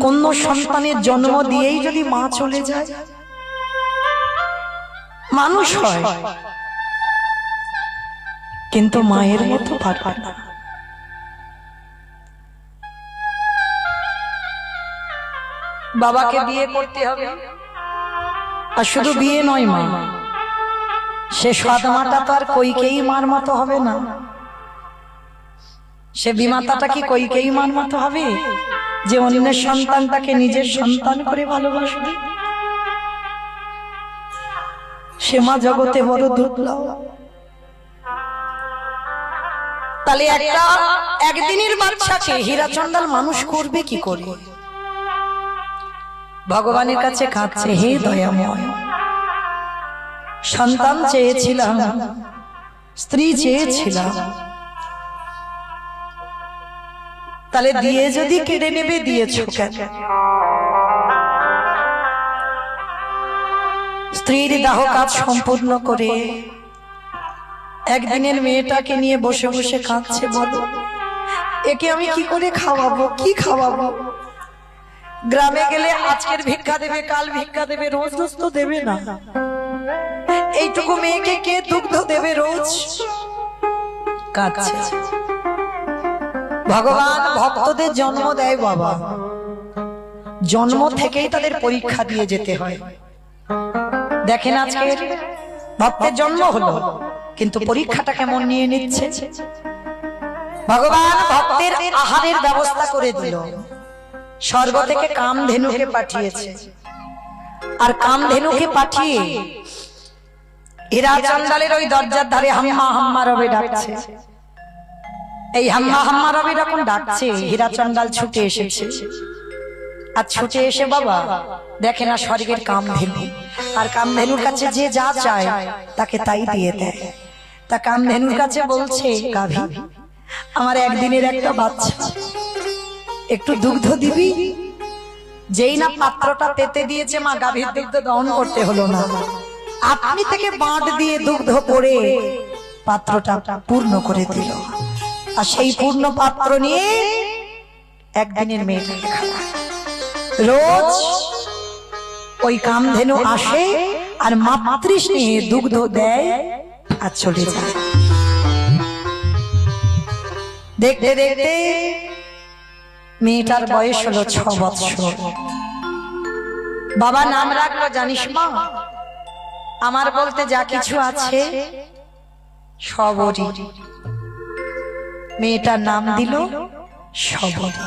কন্যা সন্তানের জন্ম দিয়েই যদি মা চলে যায়, মানুষ হয় কিন্তু মায়ের মতো পারবে না। বাবাকে বিয়ে করতে হবে, আর শুধু বিয়ে নয় মা, সে সৎমাটা তো আর কইকেই মার মতো হবে না। সে বিমাতাটা কি কইকেই মার মতো হবে যে অন্যের সন্তানটাকে নিজের সন্তান করে ভালোবাসবে? সে মা জগতে বড় দুর্লভ। তাহলে একটা একদিনের বাচ্চাকে হীরাচন্দাল মানুষ করবে কি করে? ভগবানের কাছে কাঁদছে, হে দয়াময়, সন্তান চেয়েছিলাম, স্ত্রী চেয়েছিলাম, তাহলে দিয়ে যদি কেড়ে নেবে দিয়েছো কেন? স্ত্রীর দাহ কাজ সম্পূর্ণ করে একদিনের মেয়েটাকে নিয়ে বসে বসে কাঁদছে। বলো, একে আমি কি করে খাওয়াবো, কি খাওয়াবো? গ্রামে গেলে আজকের ভিক্ষা দেবে, কাল ভিক্ষা দেবে, রোজ রোজ তো দেবে না। এইটুকু মেয়েকে কে দুগ্ধ দেবে রোজ? কাঁদছে। ভগবান ভক্তদের জন্ম দেয় বাবা, জন্ম থেকেই তাদের পরীক্ষা দিয়ে যেতে হয়। দেখেন আজকে ভক্তের জন্ম হলো, কিন্তু পরীক্ষাটা কেমন নিয়ে নিচ্ছে। ভগবান ভক্তের আহারের ব্যবস্থা করে দিল, স্বর্গ থেকে কামধেনুকে পাঠিয়েছে, আর কামধেনুকে পাঠিয়ে হীরাচন্দালের ওই দরজার ধারে হাম্মা হাম্মা রবে ডাকছে। এই হাম্মা হাম্মা রবে যখন ডাকছে, হীরাচন্দাল ছুটে এসেছে। আর ছুটে এসে বাবা দেখে না স্বর্গের কামধেনু, আর কামধেনুর কাছে যে যা চায় তাকে তাই দিয়ে দেয়। তা কামধেনুর কাছে বলছে, গাভী, আমার একদিনের একটা বাচ্চা, একটু দুগ্ধ দিবি? যেই না পাত্রটা পেতে দিয়েছে, মা গাভীর দুগ্ধ দহন করতে হলো না, আপনি থেকে বাঁট দিয়ে দুগ্ধ করে পাত্রটা পূর্ণ করে দিল। আর সেই পূর্ণ পাত্র নিয়ে একদিনের মেয়েটাকে খাওয়া। রোজ ওই কামধেনু আসে আর মাতৃস্নেহে দুগ্ধ দেয় আর চলে যায়। দেখতে দেখতে মেয়েটার বয়স হলো 6 বৎসর। বাবা নাম রাখলো, জানিস মা, আমার বলতে যা কিছু আছে সবরই। মেয়েটার নাম দিল সবরী।